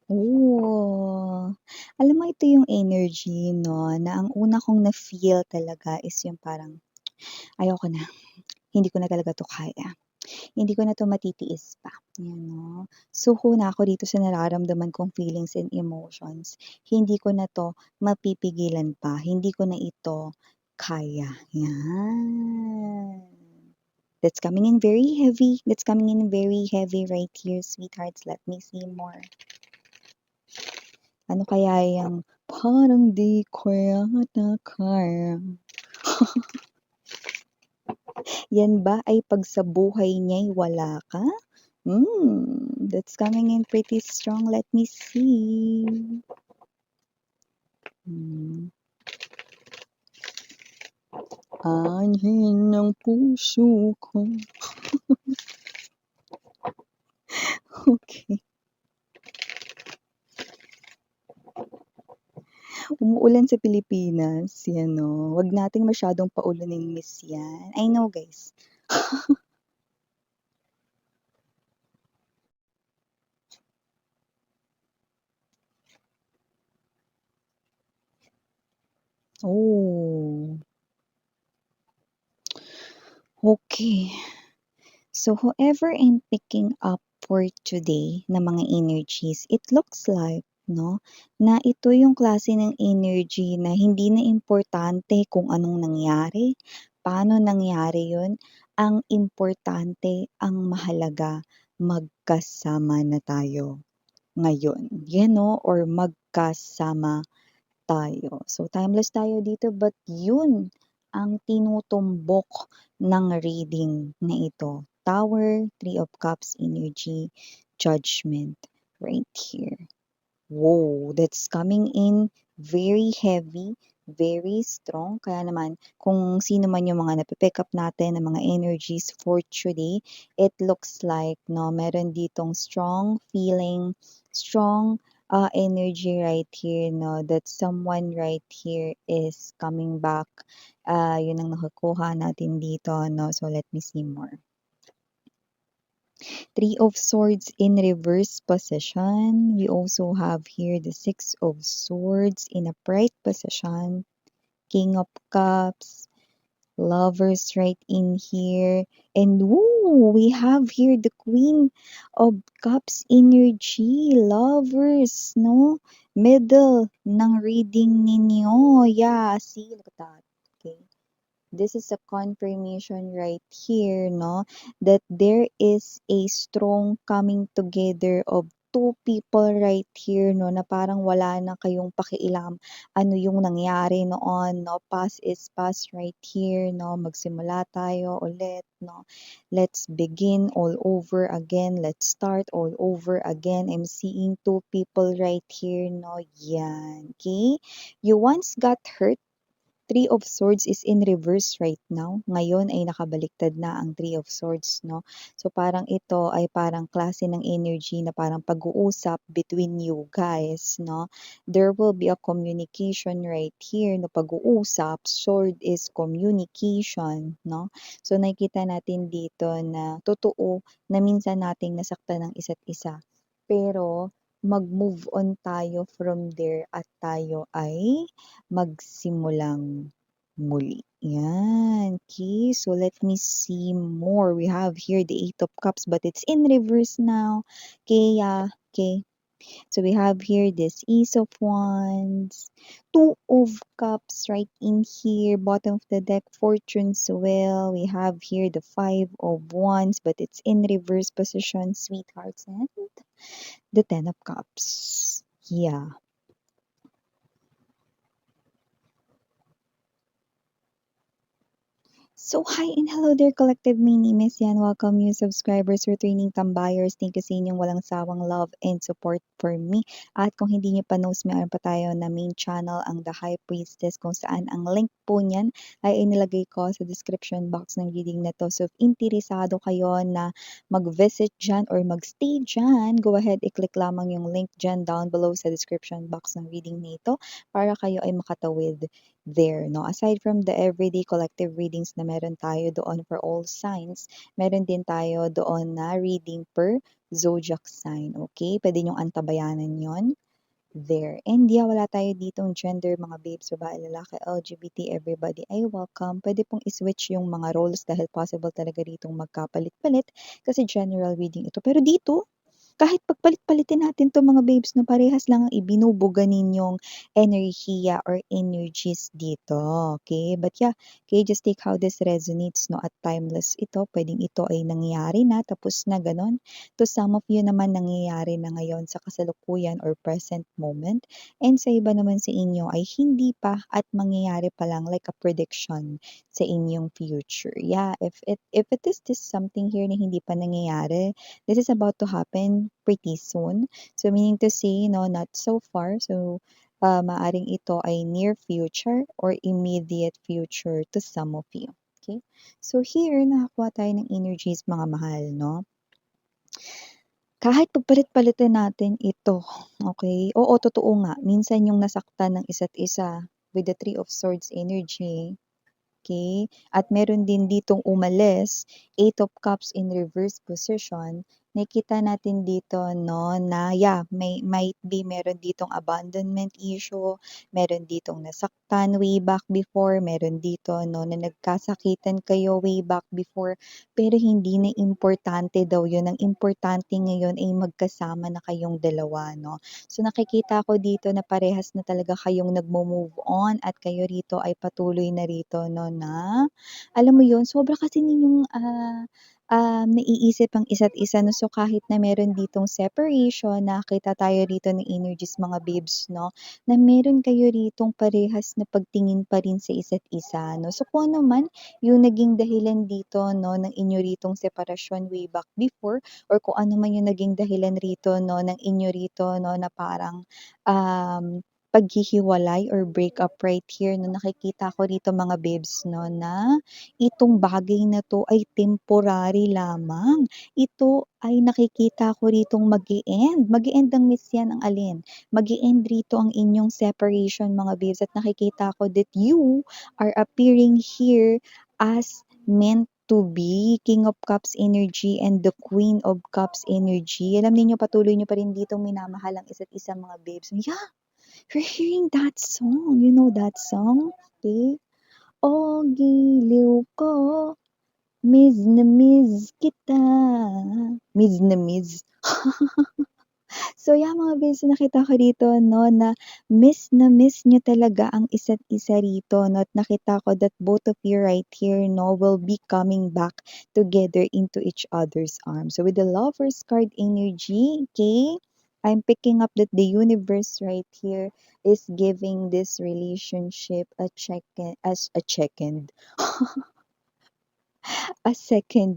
Oh, alam mo ito yung energy 'no, na ang una kong na-feel talaga is yung parang, "Ayoko na, hindi ko na talaga 'to kaya, hindi ko na 'to matitiis pa." 'Yan 'no. Suko na ako dito sa nararamdaman kong feelings and emotions. Hindi ko na 'to mapipigilan pa, hindi ko na ito kaya, 'yan. That's coming in very heavy right here, sweethearts. Let me see more. Ano kaya yang parang di ko yata kaya. Yan ba ay 'pag sa buhay niya'y wala ka? That's coming in pretty strong. Let me see. Hmm. Anhin ng puso ko. Okey. Umuulan sa Pilipinas, 'yan 'no. 'Wag nating masyadong paulunin miss 'yan. I know guys. Oh, okey. So, whoever I'm picking up for today na mga energies, it looks like 'no, na ito yung klase ng energy na hindi na importante kung anong nangyari, paano nangyari yun, ang importante, ang mahalaga, magkasama na tayo ngayon, 'yan 'no, or magkasama tayo. So, timeless tayo dito but yun ang tinutumbok ng reading na ito. Tower, Three of Cups energy, Judgment right here. Whoa, that's coming in very heavy, very strong. Kaya naman, kung sino man yung mga napipick up natin ng mga energies for today, it looks like, no, meron ditong strong feeling, strong energy right here, no, that someone right here is coming back. Yun ang nakukuha natin dito, no. So, let me see more. Three of Swords in reverse position. We also have here the Six of Swords in a bright position. King of Cups, Lovers right in here. And woo, we have here the Queen of Cups energy. Lovers, no? Middle ng reading ninyo. Yeah, see, look at that. Okay. This is a confirmation right here, no, that there is a strong coming together of two people right here, no, na parang wala na kayong pakialam ano yung nangyari noon, no, past is past right here, no, magsimula tayo ulit, no, let's begin all over again, let's start all over again. I'm seeing two people right here, no, yan, okay, you once got hurt. Three of Swords is in reverse right now. Ngayon ay nakabaliktad na ang Three of Swords, no? So parang ito ay parang klase ng energy na parang pag-uusap between you guys, no? There will be a communication right here no pag-uusap. Sword is communication, no? So nakikita natin dito na totoo na minsan nating nasaktan ng isa't isa. Pero mag-move on tayo from there at tayo ay magsimulang muli. Yan, okay. So let me see more. We have here the Eight of Cups, but it's in reverse now. Okay, yeah, okay. So we have here this Ace of Wands, Two of Cups right in here, bottom of the deck, Fortune's Wheel. We have here the Five of Wands, but it's in reverse position, sweethearts, and the Ten of Cups. Yeah. So, hi and hello there, collective. My name is Yan. Welcome new subscribers, returning tambayers. Thank you sa inyong walang sawang love and support for me. At kung hindi niyo pa knows, meron pa tayo na main channel, ang The High Priestess, kung saan ang link po niyan ay inilagay ko sa description box ng reading na to. So, if interesado kayo na mag-visit dyan or mag-stay dyan, go ahead, i-click lamang yung link dyan down below sa description box ng reading na ito para kayo ay makatawid there, no? Aside from the everyday collective readings na meron tayo doon for all signs, meron din tayo doon na reading per zodiac sign, okay? Pwede niyong antabayanan yon there. And yeah, wala tayo ditong gender, mga babes, babae, lalaki, LGBT, everybody ay welcome. Pwede pong i-switch yung mga roles dahil possible talaga ditong magkapalit-palit kasi general reading ito. Pero dito, kahit pagpalit-palitin natin 'tong mga babes 'no, parehas lang ang ibinubuga ninyong enerhiya or energies dito, okay? But yeah, okay, just take how this resonates 'no, at timeless ito, puwedeng ito ay nangyayari na, tapos na gano'n. To some of you naman nangyayari na ngayon sa kasalukuyan or present moment, and sa iba naman sa inyo ay hindi pa at mangyayari pa lang like a prediction sa inyong future. Yeah, if it is this something here na hindi pa nangyayari, this is about to happen pretty soon. So meaning to say, no, not so far. So maaring ito ay near future or immediate future to some of you. Okay? So here, nakakuha tayo ng energies, mga mahal, no? Kahit pagpalit-palitin natin ito, okay? Oo, totoo nga. Minsan yung nasaktan ng isa't isa with the Three of Swords energy, okay? At meron din ditong umalis, Eight of Cups in reverse position. Nakita natin dito, no, na yeah, might be meron ditong abandonment issue, meron ditong nasaktan way back before, meron dito, no, na nagkasakitan kayo way back before, pero hindi na importante daw yun. Ang importante ngayon ay magkasama na kayong dalawa, no? So nakikita ko dito na parehas na talaga kayong nagmo-move on at kayo rito ay patuloy na rito, no, na alam mo yun, sobra kasi ninyong naiisip ang isa't isa, no? So kahit na meron ditong separation, nakita tayo rito ng energies, mga babes, no, na meron kayo ritong parehas na pagtingin pa rin sa isa't isa, no? So kung ano man yung naging dahilan dito, no, ng inyo ritong separasyon way back before, or kung ano man yung naging dahilan rito, no, ng inyo rito, no, na parang paghihiwalay or breakup right here, no, nakikita ko rito, mga babes, no, na itong bagay na 'to ay temporary lamang. Ito ay nakikita ko ritong mag-e-end. Mag-e-end ang miss yan, ang alin? Mag-e-end rito ang inyong separation, mga babes, at nakikita ko that you are appearing here as meant to be. King of Cups energy and the Queen of Cups energy. Alam niyo, patuloy niyo pa rin ditong minamahal ang isa't isa, mga babes. Yeah, you're hearing that song. You know that song? Okay? O giliw ko, miss na miss kita. Miss na miss. So yeah, mga babes, nakita ko dito, no, na miss niyo talaga ang isa't isa rito, no, at nakita ko that both of you right here, no, will be coming back together into each other's arms. So with the Lovers card energy, okay, I'm picking up that the universe right here is giving this relationship a second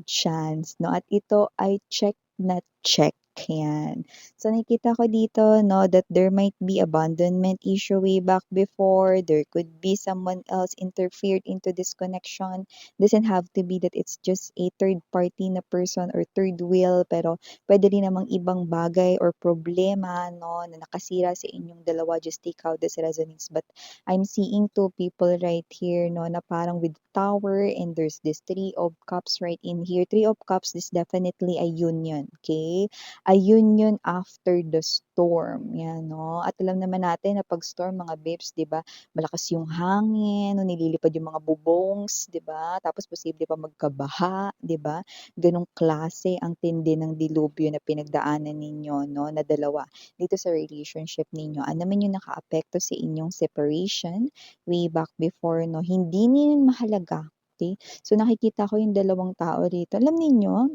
chance, no? At ito ay check na check, yan. So nakikita ko dito, no, that there might be abandonment issue way back before. There could be someone else interfered into this connection. Doesn't have to be that it's just a third party na person or third wheel, pero pwede rin namang ibang bagay or problema, no, na nakasira sa inyong dalawa. Just take how this resonates. But I'm seeing two people right here, no, na parang with tower, and there's this Three of Cups right in here. Three of Cups is definitely a union, okay? A union after the storm, yan, no? At alam naman natin na pag storm, mga babes, di ba, malakas yung hangin, no, nililipad yung mga bubongs, di ba? Tapos posible pa magkabaha, di ba? Ganong klase ang tindi ng dilubyo na pinagdaanan ninyo, no, na dalawa dito sa relationship ninyo. Ano man yung nakaapekto sa inyong separation way back before, no, hindi din mahalaga. Okay? So nakikita ko yung dalawang tao dito. Alam niyo,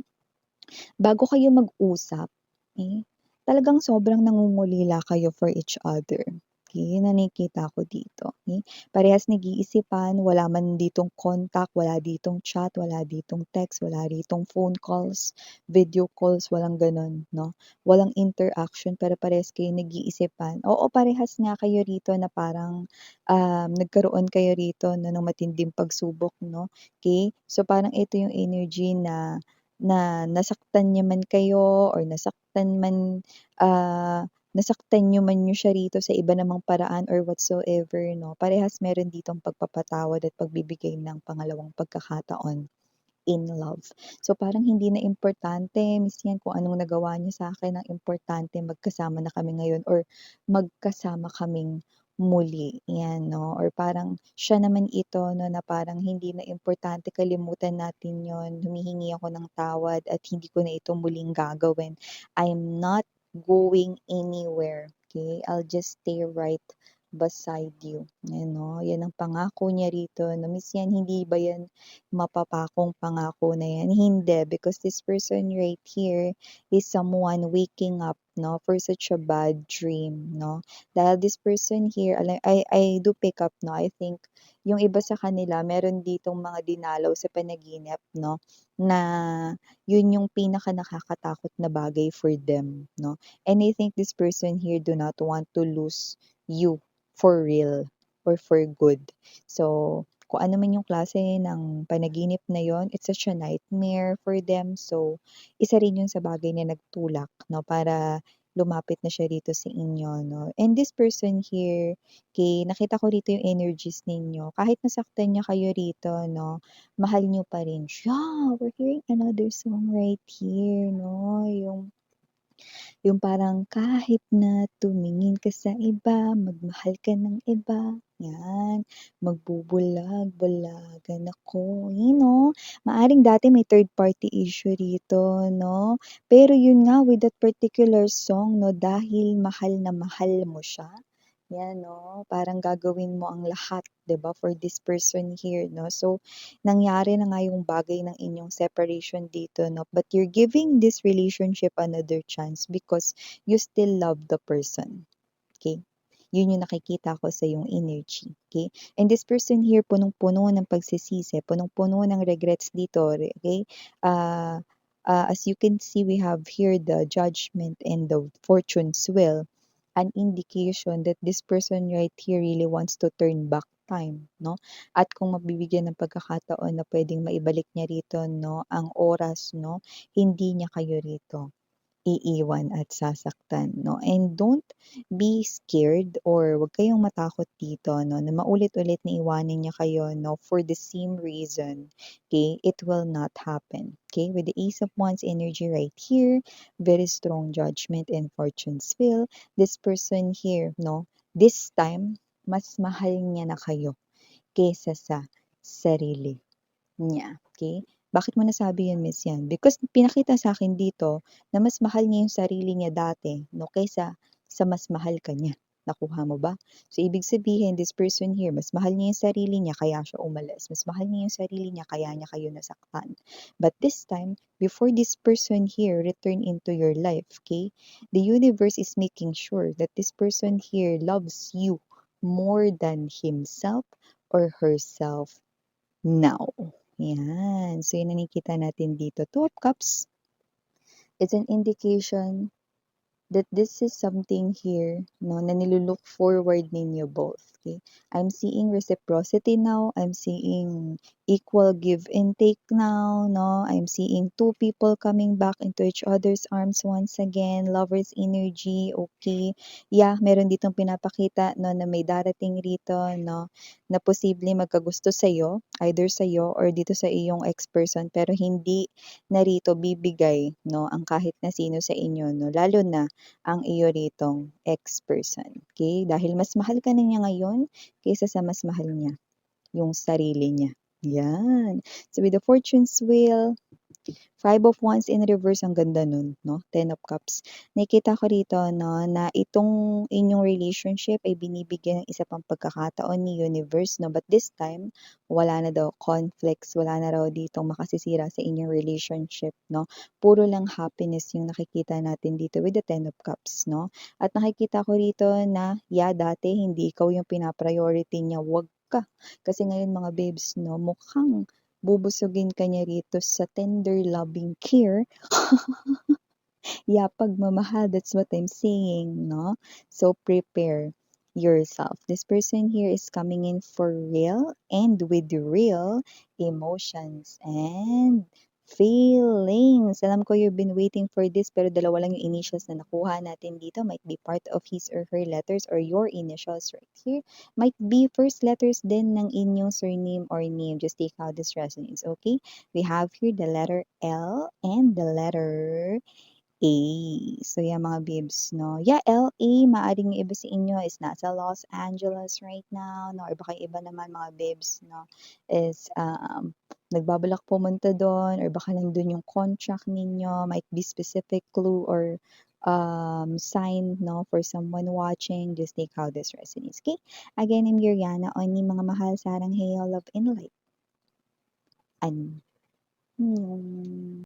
bago kayo mag-usap, eh, talagang sobrang nangungulila kayo for each other. Okay, na nakikita ko dito. Okay? Parehas nag-iisipan, wala man ditong contact, wala ditong chat, wala ditong text, wala ditong phone calls, video calls, walang ganun, no? Walang interaction, pero parehas kayo nag-iisipan. Oo, parehas nga kayo rito na parang nagkaroon kayo rito, no, ng matinding pagsubok, no? Okay? So parang ito yung energy na nasaktan niya man kayo or nasaktan man nasaktan niyo siya rito sa iba namang paraan or whatsoever 'no, parehas meron ditong pagpapatawad at pagbibigay ng pangalawang pagkakataon in love. So, parang hindi na importante miss yan kung anong nagawa niya sa'kin, ang importante magkasama na kami ngayon or magkasama kaming muli, 'yan 'no, or parang siya naman ito 'no, na parang hindi na importante, kalimutan natin yon, humihingi ako ng tawad at hindi ko na ito muling gagawin. I'm not going anywhere, okay? I'll just stay right beside you, 'yan 'no, 'yan ang pangako niya rito na miss yan, hindi ba yan mapapakong pangako na yan? Hindi, because this person right here is someone waking up 'no, for such a bad dream 'no. Dahil this person here, I do pick up 'no, I think yung iba sa kanila meron ditong mga dinalaw sa panaginip 'no, na yun yung pinakanakakatakot na bagay for them 'no. And I think this person here do not want to lose you for real or for good. So, kung ano man yung klase ng panaginip na yon, it's such a nightmare for them. So, isa rin yun sa bagay na nagtulak 'no, para lumapit na siya rito sa inyo 'no. And this person here, nakita ko rito yung energies ninyo. Kahit nasaktan niya kayo rito 'no, mahal niyo pa rin siya. We're hearing another song right here 'no, yung parang kahit na tumingin ka sa iba, magmahal ka ng iba, 'yan, magbubulag-bulagan ako, yun 'no. Maaaring dati may third party issue rito 'no, pero yun nga with that particular song 'no, dahil mahal na mahal mo siya, 'yan 'no, parang gagawin mo ang lahat 'di ba for this person here 'no. So, nangyari na nga yung bagay ng inyong separation dito 'no, but you're giving this relationship another chance because you still love the person, okay? Yun yung nakikita ko sa yung energy, okay? And this person here punong-puno ng pagsisisi, punong-puno ng regrets dito, okay? Ah, as you can see, we have here the judgment and the fortune's wheel, an indication that this person right here really wants to turn back time, no? At kung mabibigyan ng pagkakataon na pwedeng maibalik niya rito, no, ang oras, no, hindi niya kayo rito iiwan at sasaktan 'no. And don't be scared or wag kayong matakot dito 'no, na maulit-ulit na iwanan niya kayo 'no, for the same reason, okay. It will not happen, okay. With the Ace of Wands energy right here, very strong judgment and fortune's wheel. This person here 'no, this time mas mahal niya na kayo kaysa sa sarili niya, okay? Bakit mo nasabi yun, miss, yan? Because pinakita sa akin dito na mas mahal niya yung sarili niya dati 'no, kaysa sa mas mahal ka niya. Nakuha mo ba? So, ibig sabihin this person here mas mahal niya yung sarili niya kaya siya umalis, mas mahal niya yung sarili niya kaya niya kayo nasaktan. But this time, before this person here return into your life, okay, the universe is making sure that this person here loves you more than himself or herself now. Yan. So, yung nakikita natin dito, Two of Cups, it's an indication that this is something here, no, na nilulook forward ninyo both. Okay? I'm seeing reciprocity now. I'm seeing equal give and take now. No, I'm seeing two people coming back into each other's arms once again. Lovers energy. Okay. Yeah, meron ditong pinapakita no na may darating rito no na posible magkagusto sa iyo, either sa iyo or dito sa iyong ex-person pero hindi na rito bibigay no ang kahit na sino sa inyo no lalo na ang iyo ritong ex-person, okay. Dahil mas mahal ka na niya ngayon kaysa sa mas mahal niya, yung sarili niya, yan. So, with the fortune's wheel, Five of Wands in reverse, ang ganda nun 'no, Ten of Cups. Nakikita ko rito 'no, na itong inyong relationship ay binibigyan ng isa pang pagkakataon ni universe 'no, but this time wala na daw conflicts, wala na raw ditong makasisira sa inyong relationship 'no. Puro lang happiness yung nakikita natin dito with the Ten of Cups 'no. At nakikita ko rito na, yeah, dati hindi ikaw yung pina-priority niya, wag ka. Kasi ngayon mga babes 'no, mukhang bubusugin ka niya rito sa tender loving care. Yeah, pagmamahal, that's what I'm saying, no? So prepare yourself. This person here is coming in for real and with real emotions and feelings. Alam ko you've been waiting for this pero dalawa lang yung initials na nakuha natin dito. Might be part of his or her letters or your initials right here. Might be first letters din ng inyong surname or name. Just take how this resonates, okay? We have here the letter L and the letter A. So, yeah, mga bibs, no? Yeah, LA, maaring yung iba sa inyo is nasa Los Angeles right now, no? Or baka yung iba naman, mga bibs, no? Is nagbabalak pumunta doon or baka nandun yung contract ninyo. Might be specific clue or sign, no? For someone watching, just take how this resonates, okay? Again, I'm Yuriana on ni mga mahal sarang hayo, love and light. Annyeong.